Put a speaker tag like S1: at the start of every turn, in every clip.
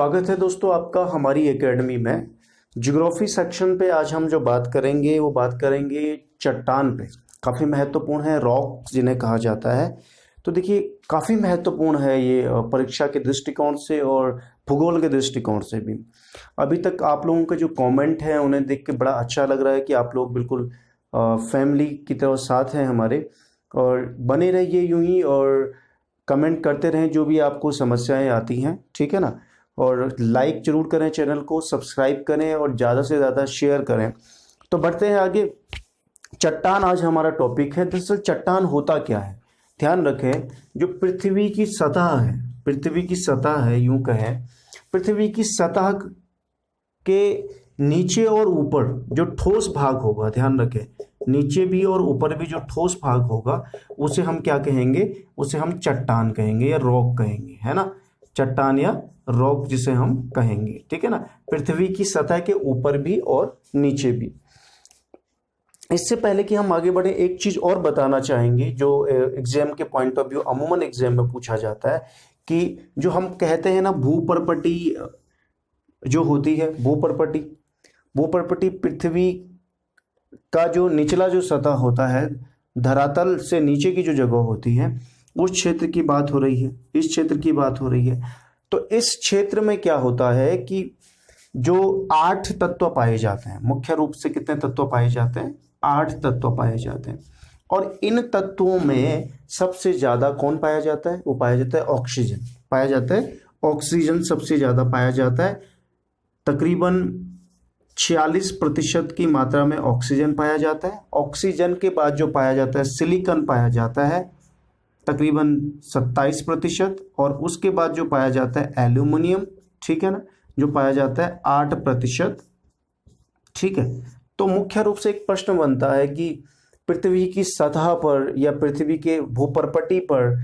S1: स्वागत है दोस्तों आपका हमारी एकेडमी में। ज्योग्राफी सेक्शन पे आज हम जो बात करेंगे वो बात करेंगे चट्टान पे। काफ़ी महत्वपूर्ण है, रॉक जिन्हें कहा जाता है। तो देखिए काफ़ी महत्वपूर्ण है ये परीक्षा के दृष्टिकोण से और भूगोल के दृष्टिकोण से भी। अभी तक आप लोगों के जो कमेंट हैं उन्हें देख के बड़ा अच्छा लग रहा है कि आप लोग बिल्कुल फैमिली की तरह साथ हैं हमारे, और बने रहिए यूं ही और कमेंट करते रहें जो भी आपको समस्याएं आती हैं, ठीक है ना। और लाइक जरूर करें, चैनल को सब्सक्राइब करें और ज़्यादा से ज़्यादा शेयर करें। तो बढ़ते हैं आगे। चट्टान आज हमारा टॉपिक है। दरअसल चट्टान होता क्या है, ध्यान रखें। जो पृथ्वी की सतह है, पृथ्वी की सतह है, यूं कहें पृथ्वी की सतह के नीचे और ऊपर जो ठोस भाग होगा, ध्यान रखें नीचे भी और ऊपर भी जो ठोस भाग होगा उसे हम क्या कहेंगे, उसे हम चट्टान कहेंगे या रॉक कहेंगे, है ना। चट्टान या रॉक जिसे हम कहेंगे, ठीक है ना। पृथ्वी की सतह के ऊपर भी और नीचे भी। इससे पहले कि हम आगे बढ़े, एक चीज और बताना चाहेंगे जो एग्जाम के पॉइंट ऑफ व्यू अमूमन एग्जाम में पूछा जाता है कि जो हम कहते हैं ना भूपर्पटी जो होती है, भूपर्पटी पृथ्वी का जो निचला जो सतह होता है, धरातल से नीचे की जो जगह होती है, उस क्षेत्र की बात हो रही है, इस क्षेत्र की बात हो रही है। तो इस क्षेत्र में क्या होता है कि जो 8 तत्व पाए जाते हैं, मुख्य रूप से कितने तत्व पाए जाते हैं, 8 तत्व पाए जाते हैं। और इन तत्वों में सबसे ज्यादा कौन पाया जाता है, वो पाया जाता है ऑक्सीजन, पाया जाता है ऑक्सीजन सबसे ज्यादा पाया जाता है। तकरीबन 46% की मात्रा में ऑक्सीजन पाया जाता है। ऑक्सीजन के बाद जो पाया जाता है सिलिकॉन पाया जाता है तकरीबन 27%, और उसके बाद जो पाया जाता है एल्यूमिनियम, ठीक है ना, जो पाया जाता है 8%, ठीक है। तो मुख्य रूप से एक प्रश्न बनता है कि पृथ्वी की सतह पर या पृथ्वी के भूपर्पटी पर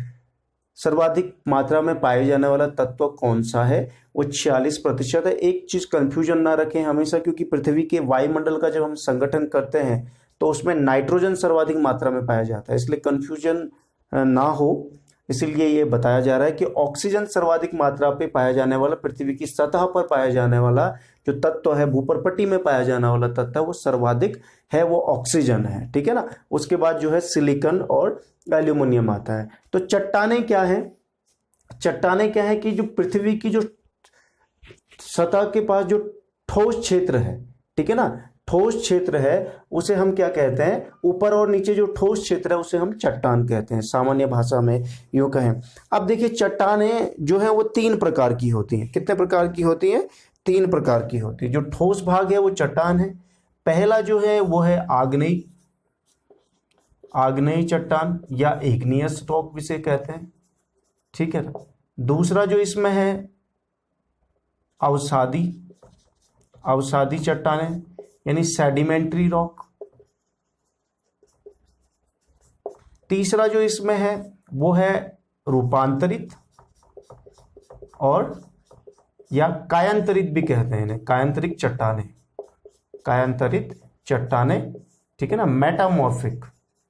S1: सर्वाधिक मात्रा में पाए जाने वाला तत्व कौन सा है, वो 46% है। एक चीज कंफ्यूजन ना रखें हमेशा, क्योंकि पृथ्वी के वायुमंडल का जब हम संगठन करते हैं तो उसमें नाइट्रोजन सर्वाधिक मात्रा में पाया जाता है, इसलिए कंफ्यूजन ना हो, इसीलिए ये बताया जा रहा है कि ऑक्सीजन सर्वाधिक मात्रा पे पाया जाने वाला, पृथ्वी की सतह पर पाया जाने वाला जो तत्व है, भूपर्पटी में पाया जाने वाला तत्व है, वो सर्वाधिक है, वो ऑक्सीजन है, ठीक है ना। उसके बाद जो है सिलिकॉन और एल्यूमिनियम आता है। तो चट्टानें क्या है, चट्टानें क्या है कि जो पृथ्वी की जो सतह के पास जो ठोस क्षेत्र है, ठीक है ना, ठोस क्षेत्र है, उसे हम क्या कहते हैं, ऊपर और नीचे जो ठोस क्षेत्र है उसे हम चट्टान कहते हैं, सामान्य भाषा में यूं कहें। अब देखिए चट्टानें जो है वो 3 प्रकार की होती हैं। कितने प्रकार की होती हैं, 3 प्रकार की होती है। जो ठोस भाग है वो चट्टान है। पहला जो है वो है आग्नेय, आग्नेय चट्टान या इग्नियस रॉक जिसे कहते हैं, ठीक है ना। दूसरा जो इसमें है अवसादी, अवसादी चट्टानें यानी सेडिमेंट्री रॉक। तीसरा जो इसमें है वो है रूपांतरित और या कायांतरित भी कहते हैं इन्हें, कायांतरित चट्टानें, कायांतरित चट्टानें, ठीक है ना, मेटामॉर्फिक,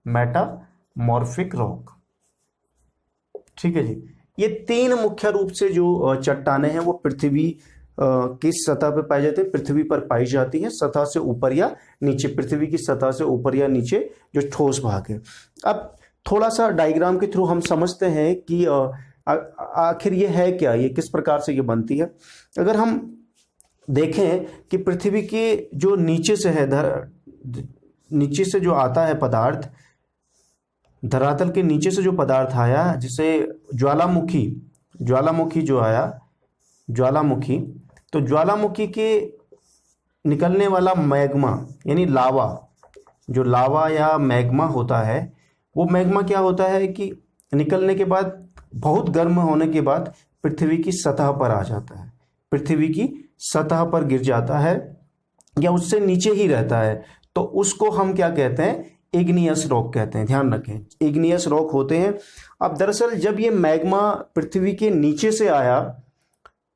S1: मेटामॉर्फिक रॉक, ठीक है जी। ये 3 मुख्य रूप से जो चट्टानें हैं वो पृथ्वी किस सतह पर पाई जाती है, पृथ्वी पर पाई जाती है, सतह से ऊपर या नीचे, पृथ्वी की सतह से ऊपर या नीचे जो ठोस भाग है। अब थोड़ा सा डायग्राम के थ्रू हम समझते हैं कि आखिर ये है क्या, ये किस प्रकार से ये बनती है। अगर हम देखें कि पृथ्वी के जो नीचे से है, नीचे से जो आता है पदार्थ, धरातल के नीचे से जो पदार्थ आया, जिसे ज्वालामुखी, ज्वालामुखी जो आया, ज्वालामुखी, तो ज्वालामुखी के निकलने वाला मैग्मा यानी लावा, जो लावा या मैग्मा होता है, वो मैग्मा क्या होता है कि निकलने के बाद, बहुत गर्म होने के बाद पृथ्वी की सतह पर आ जाता है, पृथ्वी की सतह पर गिर जाता है या उससे नीचे ही रहता है, तो उसको हम क्या कहते हैं, इग्नियस रॉक कहते हैं। ध्यान रखें इग्नियस रॉक होते हैं। अब दरअसल जब ये मैग्मा पृथ्वी के नीचे से आया,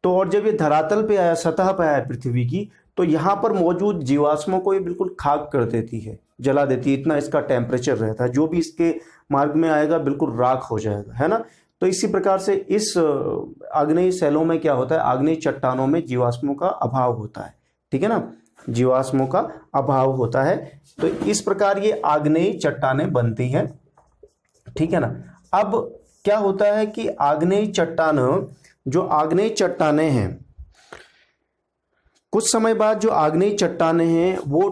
S1: तो और जब ये धरातल पे आया, सतह पे आया पृथ्वी की, तो यहाँ पर मौजूद जीवाश्मों को ये बिल्कुल खाक कर देती है, जला देती है, इतना इसका टेम्परेचर रहता है। जो भी इसके मार्ग में आएगा बिल्कुल राख हो जाएगा, है ना। तो तो इसी प्रकार से इस आग्नेय शैलों में क्या होता है, आग्नेय चट्टानों में जीवाश्मों का अभाव होता है, ठीक है ना, जीवाश्मों का अभाव होता है। तो इस प्रकार ये आग्नेय चट्टानें बनती हैं, ठीक है ना। अब क्या होता है कि आग्नेय चट्टान, जो आग्नेय चट्टानें हैं, कुछ समय बाद जो आग्नेय चट्टानें हैं वो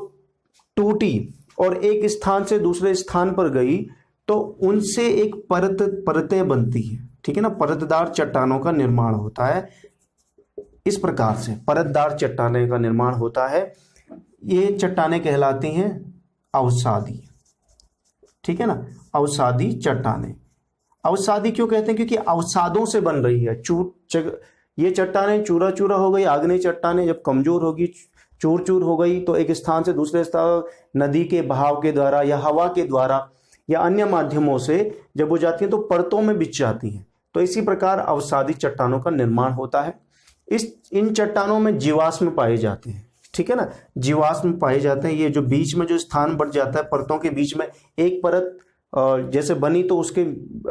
S1: टूटी और एक स्थान से दूसरे स्थान पर गई, तो उनसे एक परतें बनती है, ठीक है ना, परतदार चट्टानों का निर्माण होता है। इस प्रकार से परतदार चट्टानें का निर्माण होता है। ये चट्टानें कहलाती हैं अवसादी, ठीक है ना, अवसादी चट्टानें। अवसादी क्यों कहते हैं, क्योंकि अवसादों से बन रही है। ये चट्टानें चूरा चूरा हो गई, आग्नेय चट्टानें जब कमजोर होगी, चूर चूर हो गई, तो एक स्थान से दूसरे स्थान नदी के बहाव के द्वारा या हवा के द्वारा या अन्य माध्यमों से जब वो जाती हैं तो परतों में बिछ जाती हैं। तो इसी प्रकार अवसादी चट्टानों का निर्माण होता है। इन चट्टानों में जीवाश्म पाए जाते हैं, ठीक है ना, जीवाश्म पाए जाते हैं। ये जो बीच में जो स्थान बढ़ जाता है, परतों के बीच में एक परत जैसे बनी, तो उसके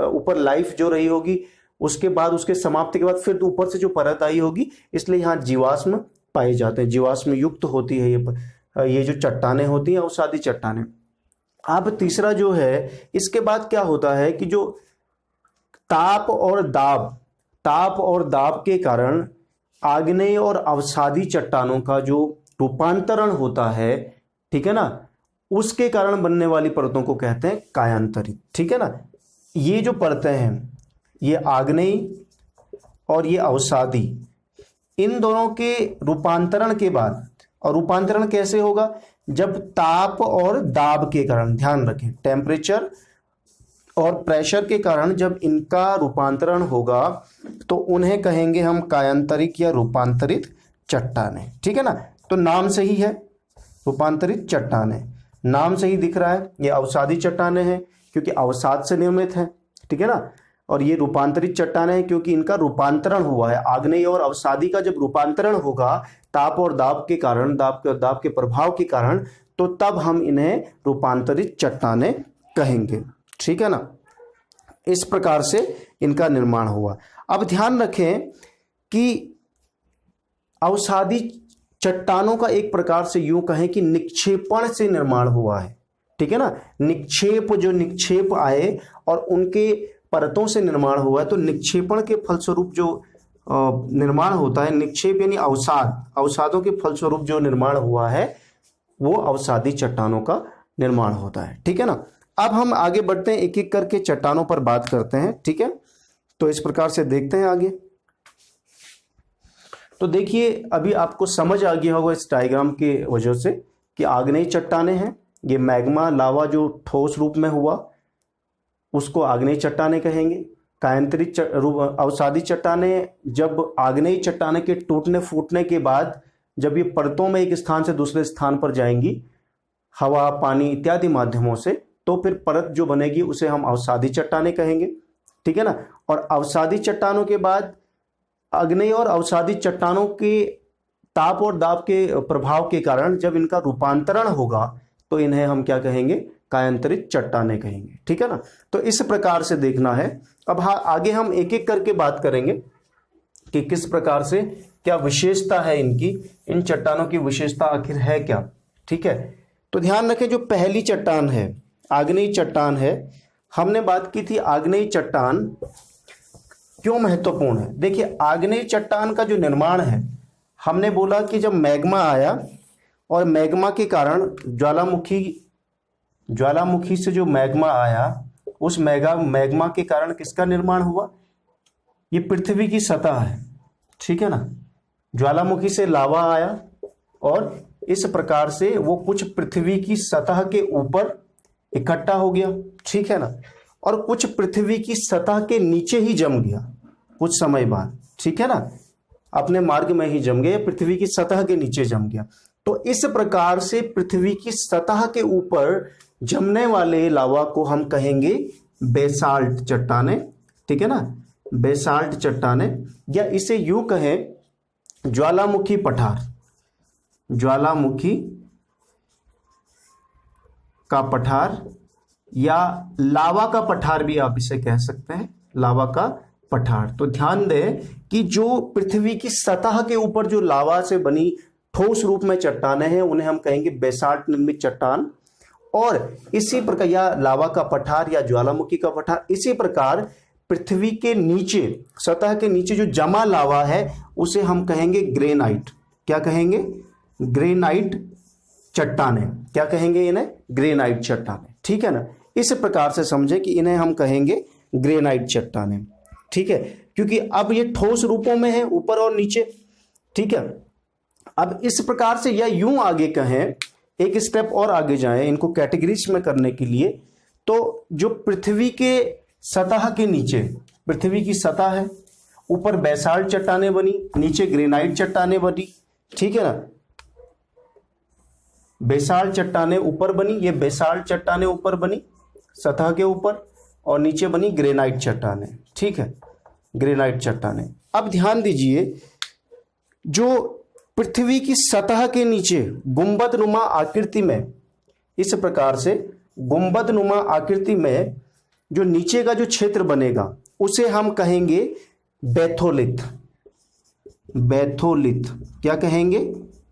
S1: ऊपर लाइफ जो रही होगी, उसके बाद उसके समाप्ति के बाद फिर ऊपर से जो परत आई होगी, इसलिए यहाँ जीवाश्म पाए जाते हैं, जीवाश्म युक्त होती है ये जो चट्टानें होती हैं अवसादी चट्टानें। अब तीसरा जो है, इसके बाद क्या होता है कि जो ताप और दाब के कारण आग्नेय और अवसादी चट्टानों का जो रूपांतरण होता है, ठीक है ना, उसके कारण बनने वाली परतों को कहते हैं कायांतरित, ठीक है ना। ये जो परतें हैं, ये आग्नेय और ये अवसादी, इन दोनों के रूपांतरण के बाद, और रूपांतरण कैसे होगा, जब ताप और दाब के कारण, ध्यान रखें, टेम्परेचर और प्रेशर के कारण जब इनका रूपांतरण होगा, तो उन्हें कहेंगे हम कायांतरिक या रूपांतरित चट्टानें, ठीक है ना। तो नाम सही है, रूपांतरित चट्टानें, नाम सही दिख रहा है, ये अवसादी चट्टानें हैं क्योंकि अवसाद से निर्मित है, ठीक है ना। और ये रूपांतरित चट्टानें हैं क्योंकि इनका रूपांतरण हुआ है। आग्नेय और अवसादी का जब रूपांतरण होगा ताप और दाब के कारण, दाब के प्रभाव के कारण, तो तब हम इन्हें रूपांतरित चट्टानें कहेंगे, ठीक है ना। इस प्रकार से इनका निर्माण हुआ। अब ध्यान रखें कि अवसादी चट्टानों का एक प्रकार से यूं कहें कि निक्षेपण से निर्माण हुआ है, ठीक है ना। निक्षेप आए और उनके परतों से निर्माण हुआ है, तो निक्षेपण के फलस्वरूप जो निर्माण होता है, निक्षेप यानी अवसादों के फलस्वरूप जो निर्माण हुआ है, वो अवसादी चट्टानों का निर्माण होता है, ठीक है ना। अब हम आगे बढ़ते हैं, एक एक करके चट्टानों पर बात करते हैं, ठीक है। तो इस प्रकार से देखते हैं आगे। तो देखिए, अभी आपको समझ आ गया होगा इस डायग्राम के वजह से कि आग्नेय चट्टानें हैं, ये मैग्मा लावा जो ठोस रूप में हुआ उसको आग्नेय चट्टानें कहेंगे। कायांतरित अवसादी चट्टानें जब आग्नेय चट्टाने के टूटने फूटने के बाद जब ये परतों में एक स्थान से दूसरे स्थान पर जाएंगी हवा, पानी इत्यादि माध्यमों से, तो फिर परत जो बनेगी उसे हम अवसादी चट्टानें कहेंगे, ठीक है ना। और अवसादी चट्टानों के बाद आग्नेय और अवसादी चट्टानों के ताप और दाब के प्रभाव के कारण जब इनका रूपांतरण होगा, तो इन्हें हम क्या कहेंगे, कायांतरित चट्टानें कहेंगे, ठीक है ना। तो इस प्रकार से देखना है। अब आगे हम एक एक करके बात करेंगे कि किस प्रकार से, क्या विशेषता है इनकी, इन चट्टानों की विशेषता आखिर है क्या, ठीक है। तो ध्यान रखें, जो पहली चट्टान है आग्नेय चट्टान है, हमने बात की थी आग्नेय चट्टान क्यों महत्वपूर्ण है। देखिए, आग्नेय चट्टान का जो निर्माण है, हमने बोला कि जब मैग्मा आया और मैग्मा के कारण ज्वालामुखी से जो मैग्मा आया, उस मैग्मा के कारण किसका निर्माण हुआ, ये पृथ्वी की सतह है, ठीक है ना। ज्वालामुखी से लावा आया और इस प्रकार से वो कुछ पृथ्वी की सतह के ऊपर इकट्ठा हो गया, ठीक है ना, और कुछ पृथ्वी की सतह के नीचे ही जम गया कुछ समय बाद, ठीक है ना, अपने मार्ग में ही जम गया, पृथ्वी की सतह के नीचे जम गया। तो इस प्रकार से पृथ्वी की सतह के ऊपर जमने वाले लावा को हम कहेंगे बेसाल्ट चट्टानें, ठीक है ना, बेसाल्ट चट्टानें, या इसे यूं कहें ज्वालामुखी पठार, ज्वालामुखी का पठार, या लावा का पठार भी आप इसे कह सकते हैं, लावा का पठार। तो ध्यान दें कि जो पृथ्वी की सतह के ऊपर जो लावा से बनी ठोस रूप में चट्टानें हैं उन्हें हम कहेंगे बेसाल्ट निर्मित चट्टान। और इसी प्रकार या लावा का पठार या ज्वालामुखी का पठार, इसी प्रकार पृथ्वी के नीचे, सतह के नीचे जो जमा लावा है उसे हम कहेंगे ग्रेनाइट। क्या कहेंगे? ग्रेनाइट चट्टानें। क्या कहेंगे इन्हें? ग्रेनाइट चट्टानें। ठीक है ना, इस प्रकार से समझे कि इन्हें हम कहेंगे ग्रेनाइट चट्टानें। ठीक है, क्योंकि अब ये ठोस रूपों में है, ऊपर और नीचे। ठीक है, अब इस प्रकार से या यूं आगे कहें, एक स्टेप और आगे जाएं इनको कैटेगरीज में करने के लिए, तो जो पृथ्वी के सतह के नीचे, पृथ्वी की सतह है, ऊपर बेसाल्ट चट्टानें बनी, नीचे ग्रेनाइट चट्टानें बनी। ठीक है ना, बेसाल्ट चट्टानें ऊपर बनी, ये बेसाल्ट चट्टानें ऊपर बनी सतह के ऊपर, और नीचे बनी ग्रेनाइट चट्टानें। ठीक है, ग्रेनाइट चट्टानें। अब ध्यान दीजिए, जो पृथ्वी की सतह के नीचे गुंबदनुमा आकृति में, इस प्रकार से गुंबदनुमा आकृति में जो नीचे का जो क्षेत्र बनेगा उसे हम कहेंगे बैथोलिथ। बैथोलिथ। क्या कहेंगे?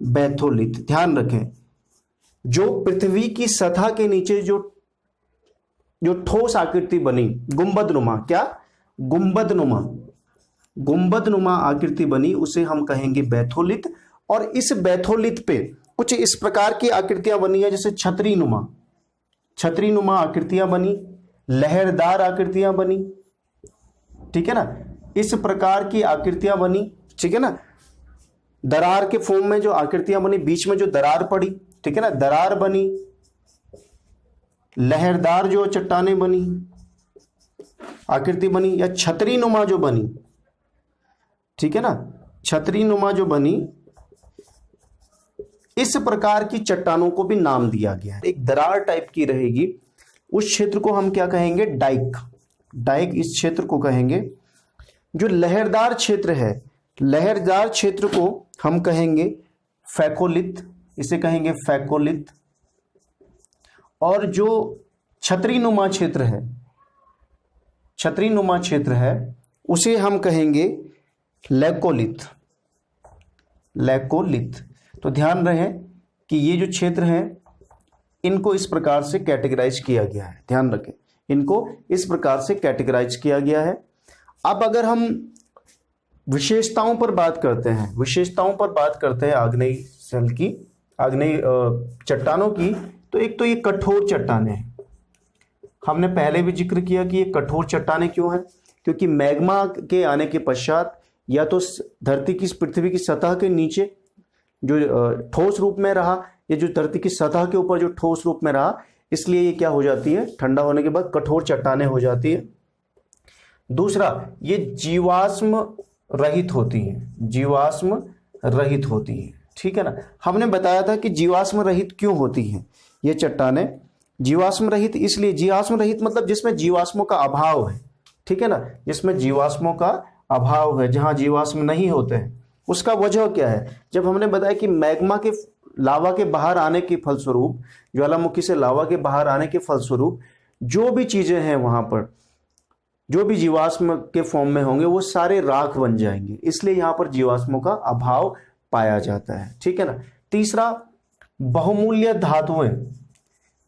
S1: बैथोलिथ। ध्यान रखें, जो पृथ्वी की सतह के नीचे जो ठोस आकृति बनी, गुंबदनुमा, क्या? गुंबदनुमा, गुंबदनुमा आकृति बनी, उसे हम कहेंगे बैथोलिथ। और इस बैथोलिथ पे कुछ इस प्रकार की आकृतियां बनी है, जैसे छतरीनुमा, छतरीनुमा आकृतियां बनी, लहरदार आकृतियां बनी। ठीक है ना, इस प्रकार की आकृतियां बनी। ठीक है ना, दरार के फॉर्म में जो आकृतियां बनी, बीच में जो दरार पड़ी, ठीक है ना, दरार बनी, लहरदार जो चट्टानें बनी, आकृति बनी, या छतरीनुमा जो बनी। ठीक है ना, छतरीनुमा जो बनी, इस प्रकार की चट्टानों को भी नाम दिया गया है। एक दरार टाइप की रहेगी, उस क्षेत्र को हम क्या कहेंगे? डाइक। डाइक इस क्षेत्र को कहेंगे। जो लहरदार क्षेत्र है, लहरदार क्षेत्र को हम कहेंगे फैकोलिथ, इसे कहेंगे फैकोलिथ। और जो छतरीनुमा क्षेत्र है, छतरीनुमा क्षेत्र है, उसे हम कहेंगे लैकोलिथ। लैकोलिथ। तो ध्यान रहे कि ये जो क्षेत्र हैं इनको इस प्रकार से कैटेगराइज किया गया है। ध्यान रखें, इनको इस प्रकार से कैटेगराइज किया गया है। अब अगर हम विशेषताओं पर बात करते हैं, विशेषताओं पर बात करते हैं आग्नेय स्थल की, आग्नेय चट्टानों की, तो एक तो ये कठोर चट्टानें हैं। हमने पहले भी जिक्र किया कि ये कठोर चट्टानें क्यों हैं, क्योंकि मैग्मा के आने के पश्चात या तो धरती की, पृथ्वी की सतह के नीचे जो ठोस रूप में रहा, ये जो धरती की सतह के ऊपर जो ठोस रूप में रहा, इसलिए ये क्या हो जाती है? ठंडा होने के बाद कठोर चट्टानें हो जाती है। दूसरा, ये जीवाश्म रहित होती हैं, जीवाश्म रहित होती हैं। ठीक है ना, हमने बताया था कि जीवाश्म रहित क्यों होती हैं ये चट्टानें। जीवाश्म रहित इसलिए, जीवाश्म रहित मतलब जिसमें जीवाश्मों का अभाव है। ठीक है ना, जिसमें जीवाश्मों का अभाव है, जहां जीवाश्म नहीं होते हैं। उसका वजह क्या है? जब हमने बताया कि मैग्मा के, लावा के बाहर आने के फलस्वरूप, ज्वालामुखी से लावा के बाहर आने के फलस्वरूप जो भी चीजें हैं वहां पर, जो भी जीवाश्म के फॉर्म में होंगे वो सारे राख बन जाएंगे, इसलिए यहां पर जीवाश्मों का अभाव पाया जाता है। ठीक है ना। तीसरा, बहुमूल्य धातुएं,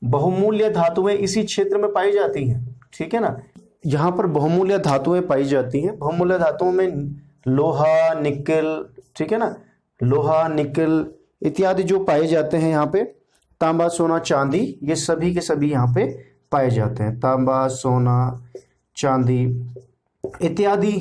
S1: बहुमूल्य धातुएं इसी क्षेत्र में पाई जाती हैं। ठीक है ना, जहां पर बहुमूल्य धातुएं पाई जाती हैं, बहुमूल्य धातुओं में लोहा, निकेल, ठीक है ना, लोहा, निकेल इत्यादि जो पाए जाते हैं यहाँ पे, तांबा, सोना, चांदी, ये सभी के सभी यहाँ पे पाए जाते हैं। तांबा, सोना, चांदी इत्यादि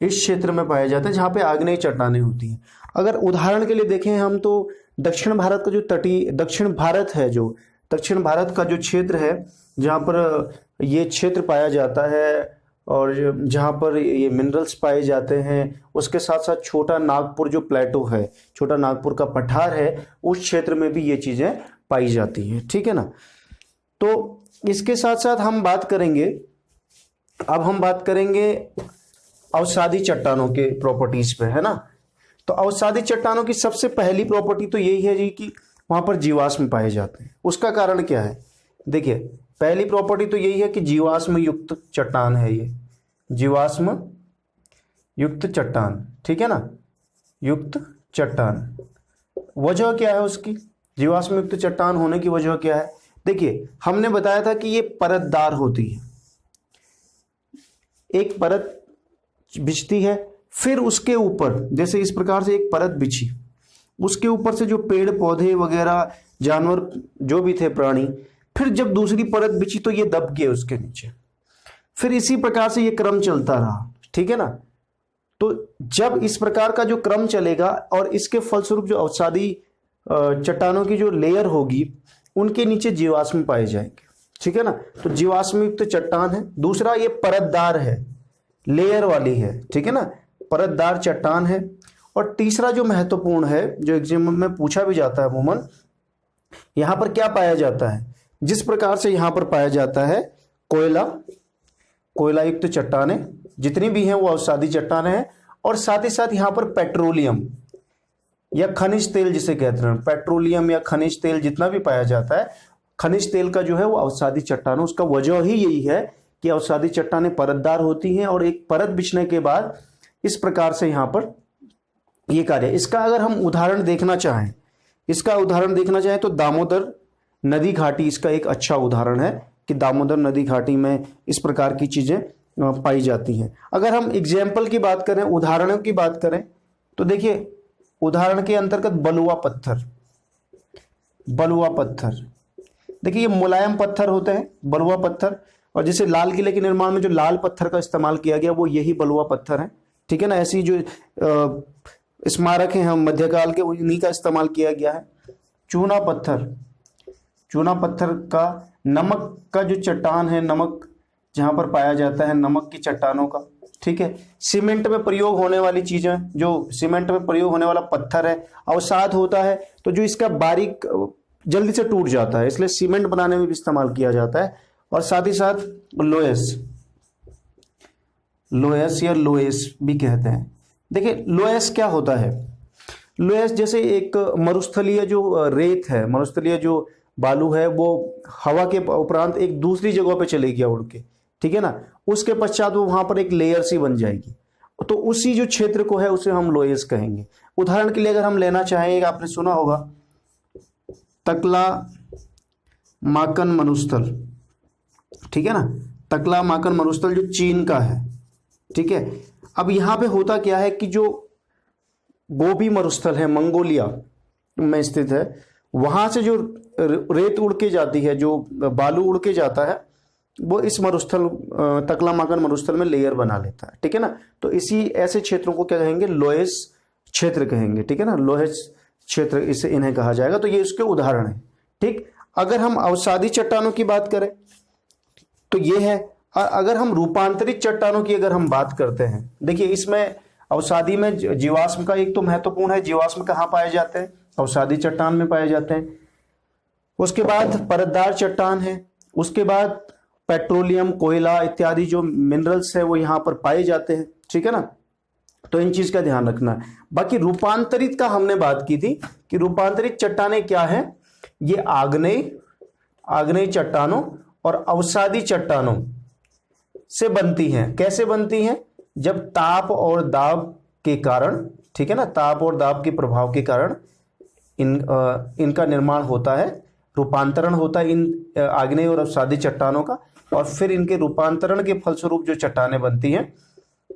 S1: इस क्षेत्र में पाए जाते हैं जहाँ पे आग्नेय चट्टानें होती हैं। अगर उदाहरण के लिए देखें हम, तो दक्षिण भारत का जो तटीय, दक्षिण भारत है, जो दक्षिण भारत का जो क्षेत्र है जहाँ पर ये क्षेत्र पाया जाता है और जहाँ पर ये मिनरल्स पाए जाते हैं, उसके साथ साथ छोटा नागपुर जो प्लेटो है, छोटा नागपुर का पठार है, उस क्षेत्र में भी ये चीज़ें पाई जाती हैं। ठीक है ना। तो इसके साथ साथ हम बात करेंगे, अब हम बात करेंगे अवसादी चट्टानों के प्रॉपर्टीज पे, है ना। तो अवसादी चट्टानों की सबसे पहली प्रॉपर्टी तो यही है जी कि वहाँ पर जीवाश्म पाए जाते हैं। उसका कारण क्या है? देखिए, पहली प्रॉपर्टी तो यही है कि जीवाश्म युक्त चट्टान है ये, जीवाश्म युक्त चट्टान, ठीक है ना, युक्त चट्टान। वजह क्या है उसकी, जीवाश्म युक्त चट्टान होने की वजह क्या है? देखिए हमने बताया था कि ये परतदार होती है, एक परत बिछती है, फिर उसके ऊपर जैसे इस प्रकार से एक परत बिछी, उसके ऊपर से जो पेड़ पौधे वगैरह जानवर जो भी थे प्राणी, फिर जब दूसरी परत बिछी तो ये दब गए उसके नीचे, फिर इसी प्रकार से ये क्रम चलता रहा, ठीक है ना। तो जब इस प्रकार का जो क्रम चलेगा और इसके फलस्वरूप जो अवसादी चट्टानों की जो लेयर होगी उनके नीचे जीवाश्म पाए जाएंगे, ठीक है ना। तो जीवाश्म युक्त चट्टान है। दूसरा ये परतदार है, लेयर वाली है, ठीक है ना, परतदार चट्टान है। और तीसरा जो महत्वपूर्ण है, जो एग्जाम में पूछा भी जाता है अमूमन, यहां पर क्या पाया जाता है, जिस प्रकार से यहां पर पाया जाता है कोयला युक्त चट्टानें जितनी भी हैं वो अवसादी चट्टानें हैं, और साथ ही साथ यहां पर पेट्रोलियम या खनिज तेल जिसे कहते हैं, पेट्रोलियम या खनिज तेल जितना भी पाया जाता है, खनिज तेल का जो है वो अवसादी चट्टानों, उसका वजह ही यही है कि अवसादी चट्टानें परतदार होती हैं और एक परत बिछने के बाद इस प्रकार से यहां पर ये कार्य। इसका अगर हम उदाहरण देखना चाहें, तो दामोदर नदी घाटी इसका एक अच्छा उदाहरण है कि दामोदर नदी घाटी में इस प्रकार की चीजें पाई जाती हैं। अगर हम एग्जाम्पल की बात करें, उदाहरणों की बात करें, तो देखिए उदाहरण के अंतर्गत बलुआ पत्थर, देखिए ये मुलायम पत्थर होते हैं बलुआ पत्थर, और जैसे लाल किले के निर्माण में जो लाल पत्थर का इस्तेमाल किया गया वो यही बलुआ पत्थर है, ठीक है ना। ऐसी जो स्मारक हैं हम मध्यकाल के, उन्हीं का इस्तेमाल किया गया है। चूना पत्थर का, नमक का जो चट्टान है, नमक जहां पर पाया जाता है, नमक की चट्टानों का, ठीक है। सीमेंट में प्रयोग होने वाली चीजें, जो सीमेंट में प्रयोग होने वाला पत्थर है, अवसाद होता है तो जो इसका बारीक जल्दी से टूट जाता है, इसलिए सीमेंट बनाने में भी इस्तेमाल किया जाता है। और साथ ही साथ लोयस या लोएस भी कहते हैं। देखिए लोएस क्या होता है, लोएस जैसे एक मरुस्थलीय जो रेत है, मरुस्थलीय जो बालू है, वो हवा के उपरांत एक दूसरी जगह पे चले गया उड़ के, ठीक है ना, उसके पश्चात वो वहां पर एक लेयर सी बन जाएगी, तो उसी जो क्षेत्र को है उसे हम लोएस कहेंगे। उदाहरण के लिए अगर हम लेना चाहें, आपने सुना होगा तकला माकन मरुस्थल, ठीक है ना, तकला माकन मरुस्थल जो चीन का है, ठीक है। अब यहां पे होता क्या है कि जो गोबी मरुस्थल है, मंगोलिया में स्थित है, वहां से जो रेत उड़ के जाती है, जो बालू उड़ के जाता है, वो इस मरुस्थल तकला माकन मरुस्थल में लेयर बना लेता है, ठीक है ना। तो इसी ऐसे क्षेत्रों को क्या कहेंगे, लोएस क्षेत्र कहेंगे, ठीक है ना, लोएस क्षेत्र इसे इन्हें कहा जाएगा। तो ये उसके उदाहरण है, ठीक। अगर हम अवसादी चट्टानों की बात करें तो ये है, और अगर हम रूपांतरित चट्टानों की अगर हम बात करते हैं, देखिए इसमें अवसादी में जीवाश्म का एक तो महत्वपूर्ण है, जीवाश्म कहाँ पाए जाते हैं, अवसादी चट्टान में पाए जाते हैं। उसके बाद परतदार चट्टान है, उसके बाद पेट्रोलियम, कोयला इत्यादि जो मिनरल्स है वो यहाँ पर पाए जाते हैं, ठीक है ना। तो इन चीज का ध्यान रखना है। बाकी रूपांतरित का हमने बात की थी कि रूपांतरित चट्टानें क्या है, ये आग्नेय चट्टानों और अवसादी चट्टानों से बनती हैं। कैसे बनती हैं, जब ताप और दाब के कारण, ठीक है ना, ताप और दाब के प्रभाव के कारण इनका निर्माण होता है, रूपांतरण होता है इन आग्नेय और अवसादी चट्टानों का, और फिर इनके रूपांतरण के फलस्वरूप जो चट्टानें बनती हैं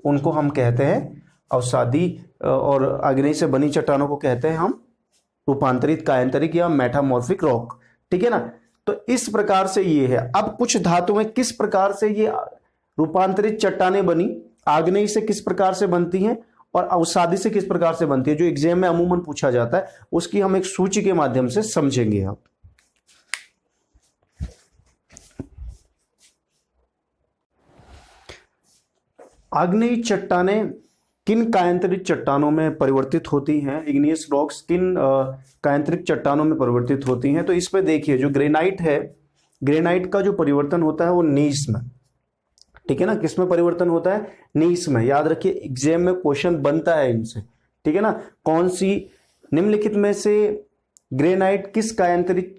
S1: उनको हम कहते हैं अवसादी, और आग्नेय से बनी चट्टानों को कहते हैं हम रूपांतरित कायांतरिक या मेटामॉर्फिक रॉक, ठीक है ना। तो इस प्रकार से ये है। अब कुछ धातुएं किस प्रकार से ये रूपांतरित चट्टानें बनी, आग्नेय से किस प्रकार से बनती हैं और अवसादी से किस प्रकार से बनती है, जो एग्जाम में अमूमन पूछा जाता है, उसकी हम एक सूची के माध्यम से समझेंगे। आप आग्नेय चट्टानें किन कायांतरित चट्टानों में परिवर्तित होती हैं, इग्नियस रॉक्स किन कायांतरिक चट्टानों में परिवर्तित होती हैं। तो इस पे देखिए, जो ग्रेनाइट है, ग्रेनाइट का जो परिवर्तन होता है वो नीस में, ठीक है ना, किस में परिवर्तन होता है, नीस में। याद रखिए एग्जाम में क्वेश्चन बनता है इनसे, ठीक है ना। कौन सी निम्नलिखित में से ग्रेनाइट किस कायांतरित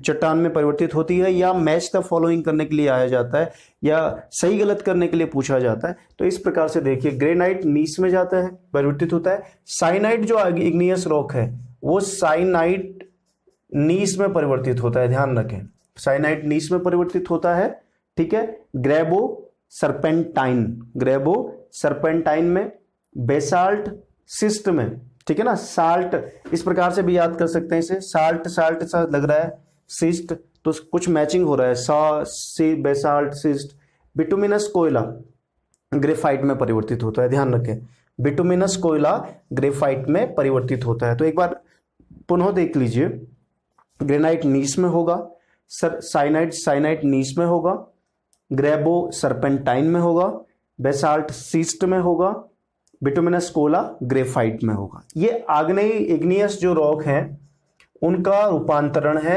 S1: चट्टान में परिवर्तित होती है, या मैच द फॉलोइंग करने के लिए आया जाता है, या सही गलत करने के लिए पूछा जाता है। तो इस प्रकार से देखिए, ग्रेनाइट नीस में जाता है, परिवर्तित होता है। साइनाइट जो इग्नियस रॉक है वो साइनाइट नीस में परिवर्तित होता है, ध्यान रखें, साइनाइट नीस में परिवर्तित होता है, ठीक है। ग्रेबो सरपेंटाइन में, बेसाल्ट सिस्ट में, ठीक है ना। साल्ट इस प्रकार से भी याद कर सकते हैं इसे, साल्ट सा लग रहा है, सिस्ट तो कुछ मैचिंग हो रहा है, बेसाल्ट सिस्ट। बिटुमिनस कोयला ग्रेफाइट में परिवर्तित होता है, ध्यान रखें, बिटुमिनस कोयला ग्रेफाइट में परिवर्तित होता है। तो एक बार पुनः देख लीजिए, ग्रेनाइट नीस में होगा, साइनाइट नीस में होगा, ग्रेबो सरपेंटाइन में होगा, बेसाल्ट सिस्ट में होगा, बिटुमिनस कोला ग्रेफाइट में होगा। ये आग्नेय इग्नियस जो रॉक हैं उनका रूपांतरण है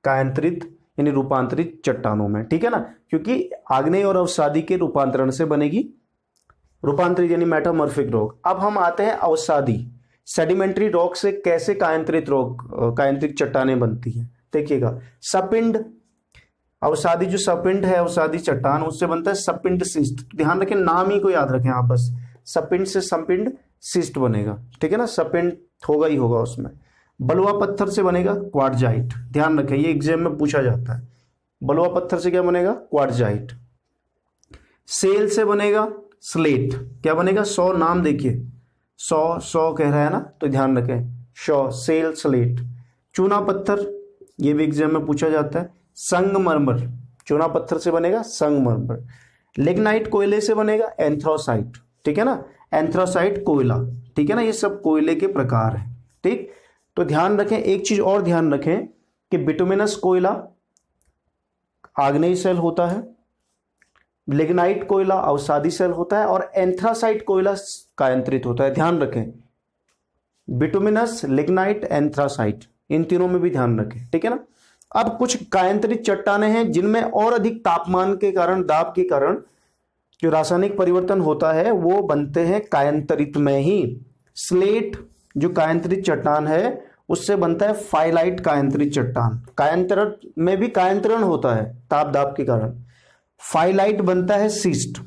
S1: कायांतरित यानी रूपांतरित चट्टानों में, ठीक है ना, क्योंकि आग्नेय और अवसादी के रूपांतरण से बनेगी रूपांतरित यानी मेटामॉर्फिक रॉक। अब हम आते हैं अवसादी, सेडिमेंट्री रॉक से कैसे कायांतरित चट्टानें बनती हैं। देखिएगा, सपिंड अवसादी जो सपिंड है, अवसादी चट्टान, उससे बनता है सपिंड सिस्ट। ध्यान रखें, नाम ही को याद रखें आप बस, सपिंड से सपिंड सिस्ट बनेगा, ठीक है ना, सपिंड होगा ही होगा उसमें। बलुआ पत्थर से बनेगा क्वार्टजाइट, ध्यान रखें, ये एग्जाम में पूछा जाता है। बलुआ पत्थर से क्या बनेगा? क्वार्टजाइट। सेल से बनेगा स्लेट, क्या बनेगा? 100 नाम देखिए, 100 कह रहा है ना, तो ध्यान रखें, 100 सेल स्लेट। चूना पत्थर, ये भी एग्जाम में पूछा जाता है, संगमरमर, चूना पत्थर से बनेगा संगमरमर। लिग्नाइट कोयले से बनेगा एंथ्रासाइट, ठीक है ना, एंथ्रासाइट कोयला, ठीक है ना, ये सब कोयले के प्रकार हैं, ठीक। तो ध्यान रखें, एक चीज और ध्यान रखें कि बिटुमिनस कोयला आग्नेय सेल होता है, लिग्नाइट कोयला अवसादी सेल होता है, और एंथ्रासाइट कोयला कायांतरित होता है। ध्यान रखें, बिटुमिनस, लिग्नाइट, एंथ्रासाइट, इन तीनों में भी ध्यान रखें, ठीक है ना। अब कुछ कायांतरित चट्टानें हैं जिनमें और अधिक तापमान के कारण, दाब के कारण जो रासायनिक परिवर्तन होता है वो बनते हैं कायांतरित में ही। स्लेट जो कायांतरित चट्टान है उससे बनता है फाइलाइट कायांतरित चट्टान। कायांतरण में भी कायांतरण होता है ताप दाब के कारण। फाइलाइट बनता है सिस्ट,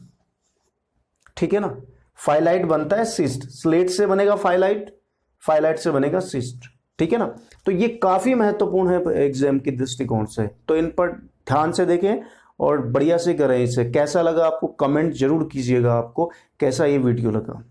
S1: ठीक है ना, फाइलाइट बनता है सिस्ट। स्लेट से बनेगा फाइलाइट, फाइलाइट से बनेगा सिस्ट, ठीक है ना। तो ये काफी महत्वपूर्ण है एग्जाम के दृष्टिकोण से, तो इन पर ध्यान से देखें और बढ़िया से करें इसे। कैसा लगा आपको कमेंट जरूर कीजिएगा, आपको कैसा ये वीडियो लगा।